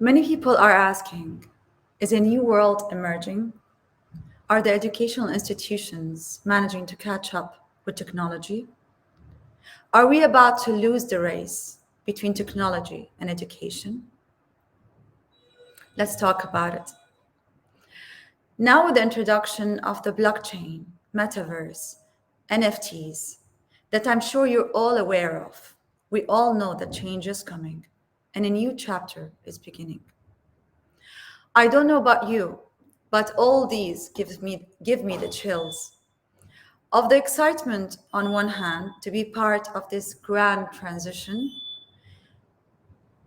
Many people are asking, is a new world emerging? Are the educational institutions managing to catch up with technology? Are we about to lose the race between technology and education? Let's talk about it. Now, with the introduction of the blockchain, metaverse, NFTs, that I'm sure you're all aware of, we all know that change is coming and a new chapter is beginning. I don't know about you, but all these give me the chills of the excitement on one hand to be part of this grand transition.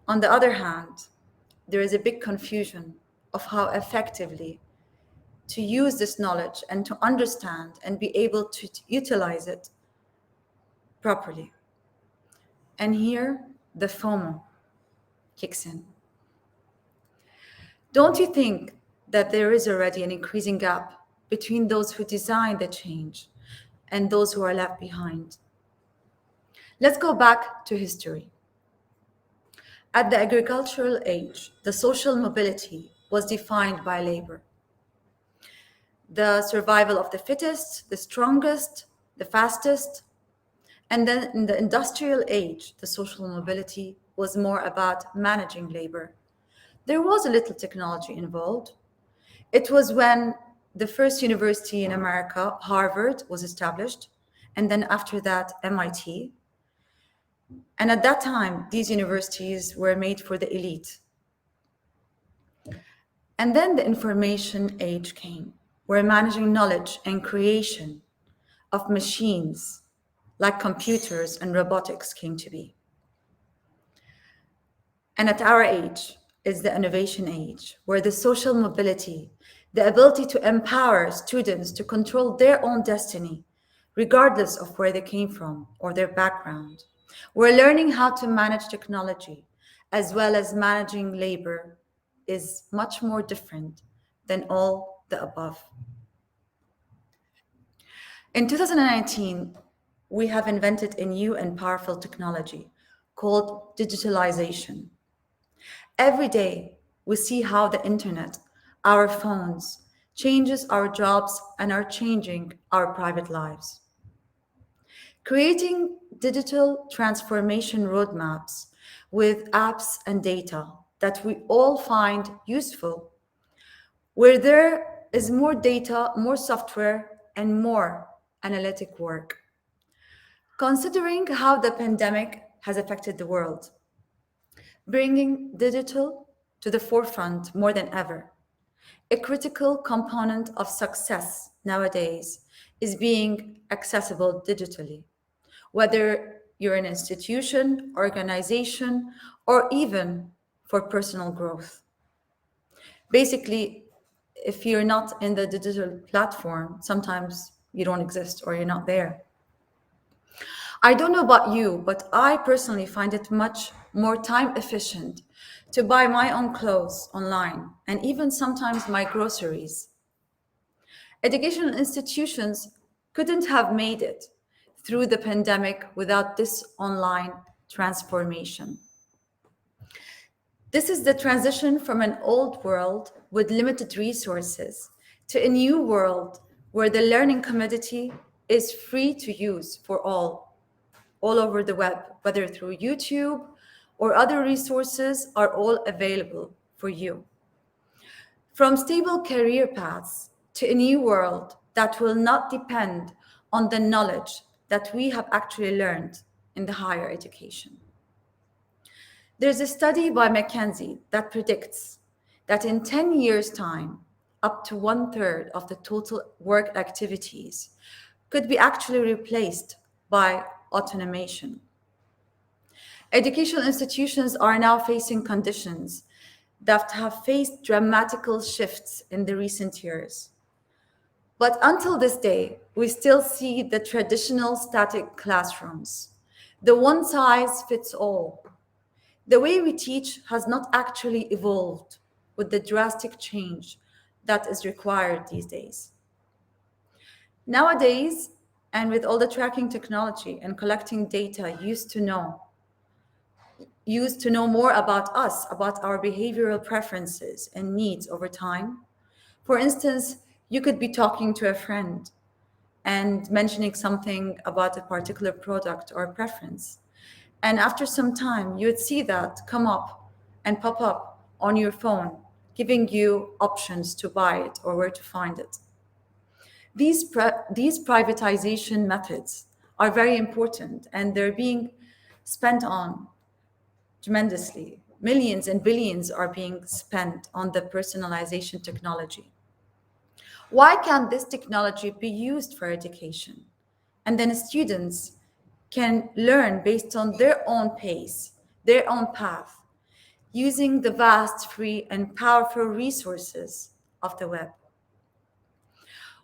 On the other hand, there is a big confusion of how effectively to use this knowledge and to understand and be able to utilize it properly. And here, the FOMO kicks in. Don't you think that there is already an increasing gap between those who design the change and those who are left behind? Let's go back to history. At the agricultural age, the social mobility was defined by labor. The survival of the fittest, the strongest, the fastest. And then in the industrial age, the social mobility was more about managing labor. There was a little technology involved. It was when the first university in America, Harvard, was established, and then after that, MIT. And at that time, these universities were made for the elite. And then the information age came, where managing knowledge and creation of machines like computers and robotics came to be. And at our age is the innovation age, where the social mobility, the ability to empower students to control their own destiny, regardless of where they came from or their background. We're learning how to manage technology as well as managing labor is much more different than all the above. In 2019, we have invented a new and powerful technology called digitalization. Every day, we see how the internet, our phones, changes our jobs and are changing our private lives. Creating digital transformation roadmaps with apps and data that we all find useful, where there is more data, more software, and more analytic work. Considering how the pandemic has affected the world, bringing digital to the forefront more than ever, a critical component of success nowadays is being accessible digitally, whether you're an institution, organization, or even for personal growth. Basically, if you're not in the digital platform, sometimes you don't exist or you're not there. I don't know about you, but I personally find it much more time efficient to buy my own clothes online and even sometimes my groceries. Educational institutions couldn't have made it through the pandemic without this online transformation. This is the transition from an old world with limited resources to a new world where the learning commodity is free to use for all over the web, whether through YouTube or other resources are all available for you. From stable career paths to a new world that will not depend on the knowledge that we have actually learned in the higher education. There's a study by McKinsey that predicts that in 10 years' time, up to 1/3 of the total work activities could be actually replaced by automation. Educational institutions are now facing conditions that have faced dramatical shifts in the recent years. But until this day, we still see the traditional static classrooms, the one size fits all. The way we teach has not actually evolved with the drastic change that is required these days. Nowadays, and with all the tracking technology and collecting data used to know, used to know more about us, about our behavioral preferences and needs over time. For instance, you could be talking to a friend and mentioning something about a particular product or preference. And after some time, you would see that come up and pop up on your phone, giving you options to buy it or where to find it. These privatization methods are very important, and they're being spent on tremendously. Millions and billions are being spent on the personalization technology. Why can't this technology be used for education? And then students can learn based on their own pace, their own path, using the vast, free, and powerful resources of the web.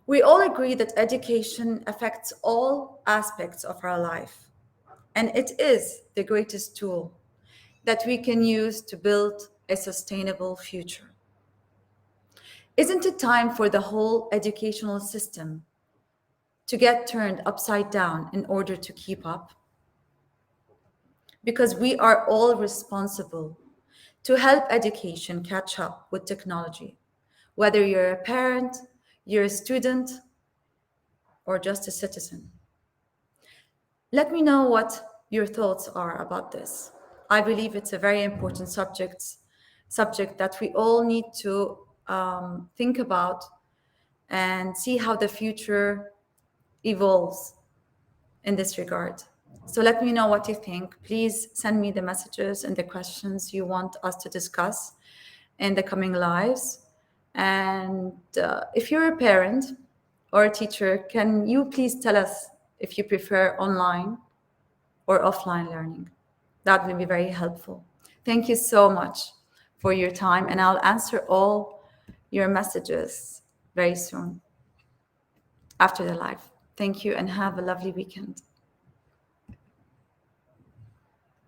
We all agree that education affects all aspects of our life, and it is the greatest tool that we can use to build a sustainable future. Isn't it time for the whole educational system to get turned upside down in order to keep up? Because we are all responsible to help education catch up with technology, whether you're a parent, you're a student, or just a citizen. Let me know what your thoughts are about this. I believe it's a very important subject that we all need to think about and see how the future evolves in this regard. So let me know what you think. Please send me the messages and the questions you want us to discuss in the coming lives. And if you're a parent or a teacher, can you please tell us if you prefer online or offline learning? That will be very helpful. Thank you so much for your time, and I'll answer all your messages very soon after the live. Thank you and have a lovely weekend.